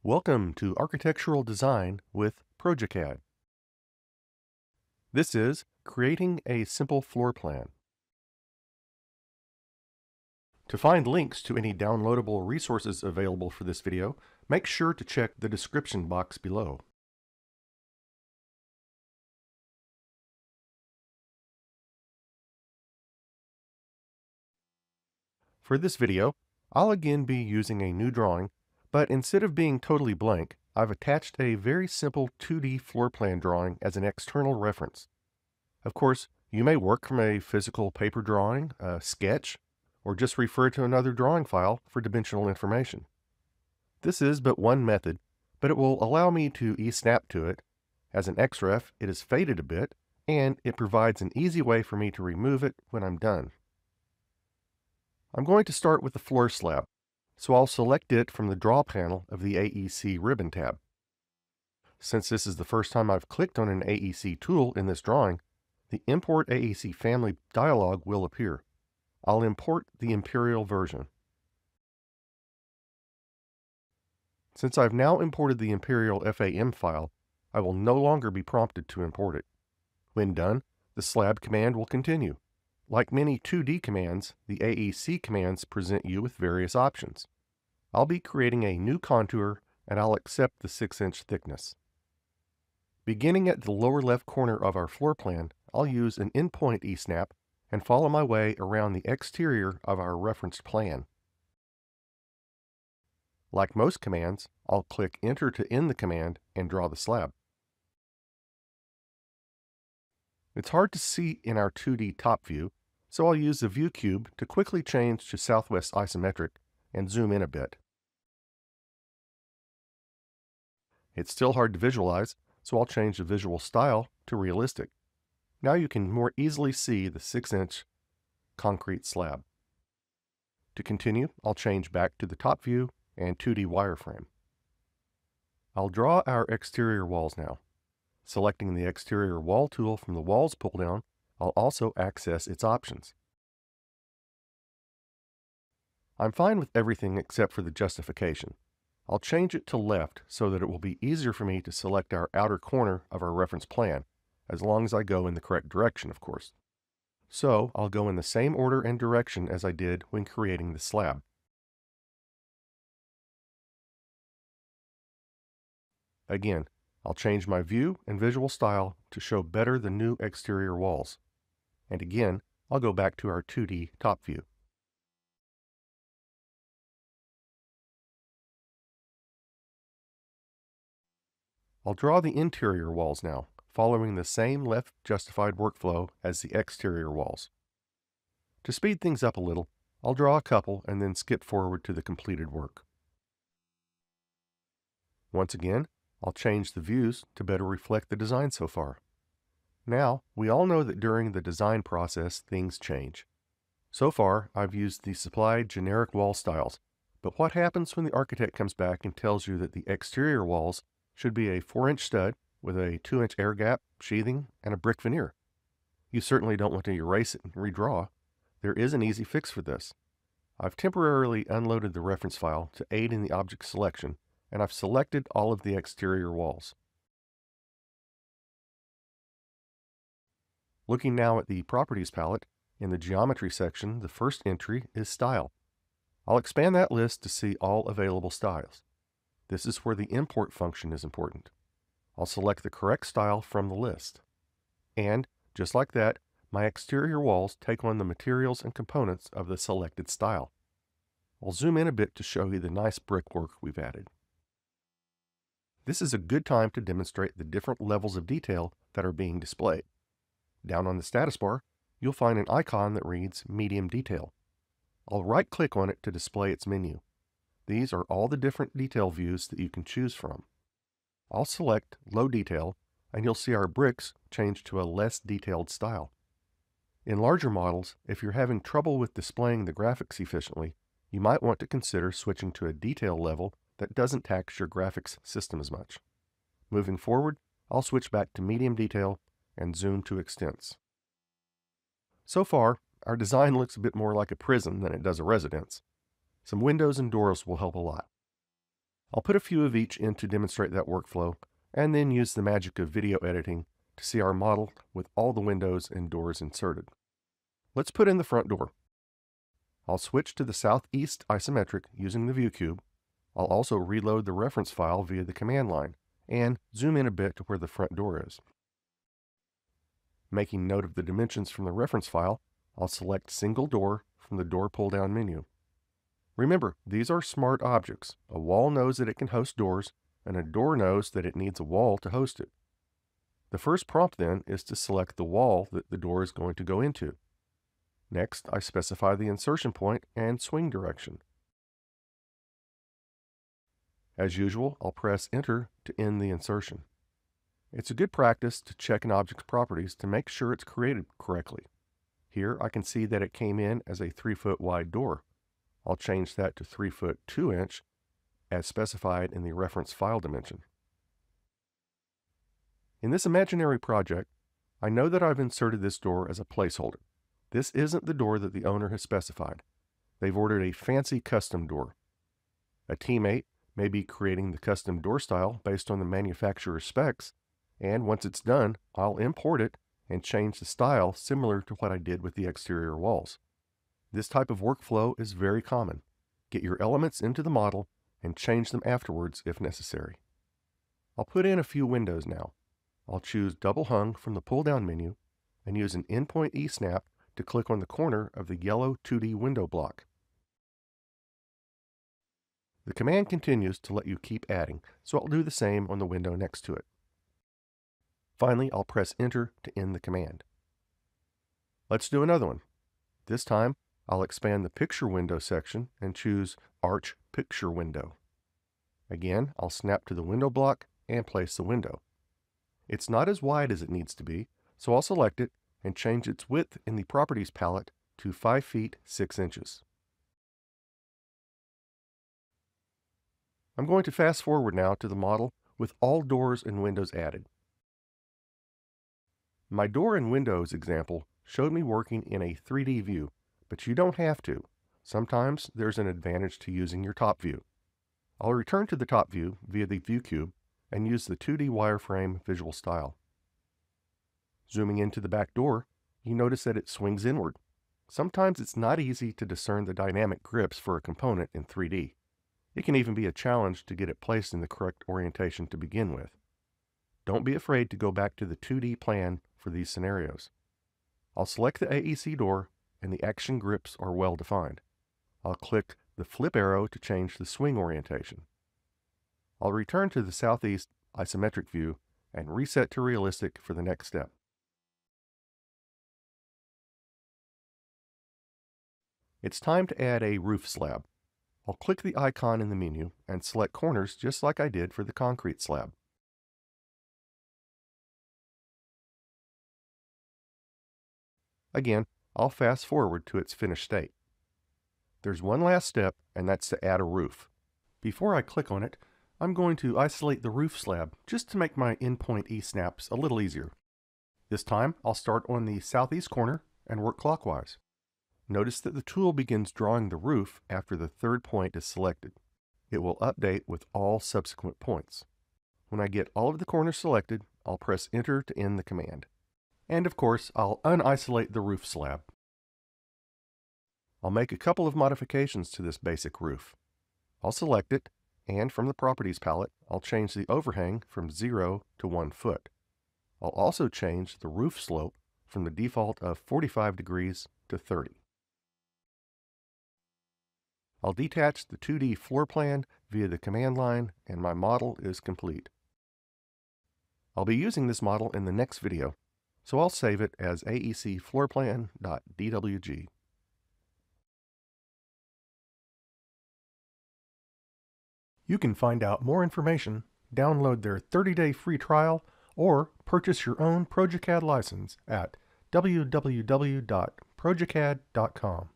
Welcome to Architectural Design with progeCAD. This is creating a simple floor plan. To find links to any downloadable resources available for this video, make sure to check the description box below. For this video, I'll again be using a new drawing, but instead of being totally blank, I've attached a very simple 2D floor plan drawing as an external reference. Of course, you may work from a physical paper drawing, a sketch, or just refer to another drawing file for dimensional information. This is but one method, but it will allow me to snap to it. As an XREF, it is faded a bit, and it provides an easy way for me to remove it when I'm done. I'm going to start with the floor slab, so I'll select it from the Draw panel of the AEC ribbon tab. Since this is the first time I've clicked on an AEC tool in this drawing, the Import AEC Family dialog will appear. I'll import the Imperial version. Since I've now imported the Imperial FAM file, I will no longer be prompted to import it. When done, the slab command will continue. Like many 2D commands, the AEC commands present you with various options. I'll be creating a new contour, and I'll accept the 6-inch thickness. Beginning at the lower left corner of our floor plan, I'll use an endpoint eSnap and follow my way around the exterior of our referenced plan. Like most commands, I'll click Enter to end the command and draw the slab. It's hard to see in our 2D top view, so I'll use the view cube to quickly change to southwest isometric and zoom in a bit. It's still hard to visualize, so I'll change the visual style to realistic. Now you can more easily see the 6-inch concrete slab. To continue, I'll change back to the top view and 2D wireframe. I'll draw our exterior walls now. Selecting the exterior wall tool from the Walls pull-down, I'll also access its options. I'm fine with everything except for the justification. I'll change it to left so that it will be easier for me to select our outer corner of our reference plan, as long as I go in the correct direction, of course. So I'll go in the same order and direction as I did when creating the slab. Again, I'll change my view and visual style to show better the new exterior walls. And again, I'll go back to our 2D top view. I'll draw the interior walls now, following the same left justified workflow as the exterior walls. To speed things up a little, I'll draw a couple and then skip forward to the completed work. Once again, I'll change the views to better reflect the design so far. Now, we all know that during the design process, things change. So far, I've used the supplied generic wall styles, but what happens when the architect comes back and tells you that the exterior walls should be a 4-inch stud with a 2-inch air gap, sheathing, and a brick veneer? You certainly don't want to erase it and redraw. There is an easy fix for this. I've temporarily unloaded the reference file to aid in the object selection, and I've selected all of the exterior walls. Looking now at the Properties palette, in the Geometry section, the first entry is Style. I'll expand that list to see all available styles. This is where the Import function is important. I'll select the correct style from the list. And, just like that, my exterior walls take on the materials and components of the selected style. I'll zoom in a bit to show you the nice brickwork we've added. This is a good time to demonstrate the different levels of detail that are being displayed. Down on the status bar, you'll find an icon that reads Medium Detail. I'll right-click on it to display its menu. These are all the different detail views that you can choose from. I'll select Low Detail, and you'll see our bricks change to a less detailed style. In larger models, if you're having trouble with displaying the graphics efficiently, you might want to consider switching to a detail level that doesn't tax your graphics system as much. Moving forward, I'll switch back to Medium Detail and zoom to Extents. So far, our design looks a bit more like a prison than it does a residence. Some windows and doors will help a lot. I'll put a few of each in to demonstrate that workflow, and then use the magic of video editing to see our model with all the windows and doors inserted. Let's put in the front door. I'll switch to the southeast isometric using the view cube. I'll also reload the reference file via the command line and zoom in a bit to where the front door is. Making note of the dimensions from the reference file, I'll select Single Door from the Door pull-down menu. Remember, these are smart objects. A wall knows that it can host doors, and a door knows that it needs a wall to host it. The first prompt then is to select the wall that the door is going to go into. Next, I specify the insertion point and swing direction. As usual, I'll press Enter to end the insertion. It's a good practice to check an object's properties to make sure it's created correctly. Here I can see that it came in as a 3-foot wide door. I'll change that to 3 foot 2 inch as specified in the reference file dimension. In this imaginary project, I know that I've inserted this door as a placeholder. This isn't the door that the owner has specified. They've ordered a fancy custom door. A teammate may be creating the custom door style based on the manufacturer's specs, and once it's done, I'll import it and change the style similar to what I did with the exterior walls. This type of workflow is very common. Get your elements into the model and change them afterwards if necessary. I'll put in a few windows now. I'll choose Double Hung from the pull-down menu and use an endpoint E-snap to click on the corner of the yellow 2D window block. The command continues to let you keep adding, so I'll do the same on the window next to it. Finally, I'll press Enter to end the command. Let's do another one. This time, I'll expand the Picture Window section and choose Arch Picture Window. Again, I'll snap to the window block and place the window. It's not as wide as it needs to be, so I'll select it and change its width in the Properties palette to 5 feet 6 inches. I'm going to fast forward now to the model with all doors and windows added. My door and windows example showed me working in a 3D view, but you don't have to. Sometimes there's an advantage to using your top view. I'll return to the top view via the view cube and use the 2D wireframe visual style. Zooming into the back door, you notice that it swings inward. Sometimes it's not easy to discern the dynamic grips for a component in 3D. It can even be a challenge to get it placed in the correct orientation to begin with. Don't be afraid to go back to the 2D plan for these scenarios. I'll select the AEC door and the action grips are well defined. I'll click the flip arrow to change the swing orientation. I'll return to the southeast isometric view and reset to realistic for the next step. It's time to add a roof slab. I'll click the icon in the menu and select corners just like I did for the concrete slab. Again, I'll fast forward to its finished state. There's one last step, and that's to add a roof. Before I click on it, I'm going to isolate the roof slab just to make my endpoint E-snaps a little easier. This time, I'll start on the southeast corner and work clockwise. Notice that the tool begins drawing the roof after the third point is selected. It will update with all subsequent points. When I get all of the corners selected, I'll press Enter to end the command. And of course, I'll unisolate the roof slab. I'll make a couple of modifications to this basic roof. I'll select it, and from the Properties palette, I'll change the overhang from 0 to 1 foot. I'll also change the roof slope from the default of 45 degrees to 30. I'll detach the 2D floor plan via the command line, and my model is complete. I'll be using this model in the next video, so I'll save it as aecfloorplan.dwg. You can find out more information, download their 30-day free trial, or purchase your own progeCAD license at www.progecad.com.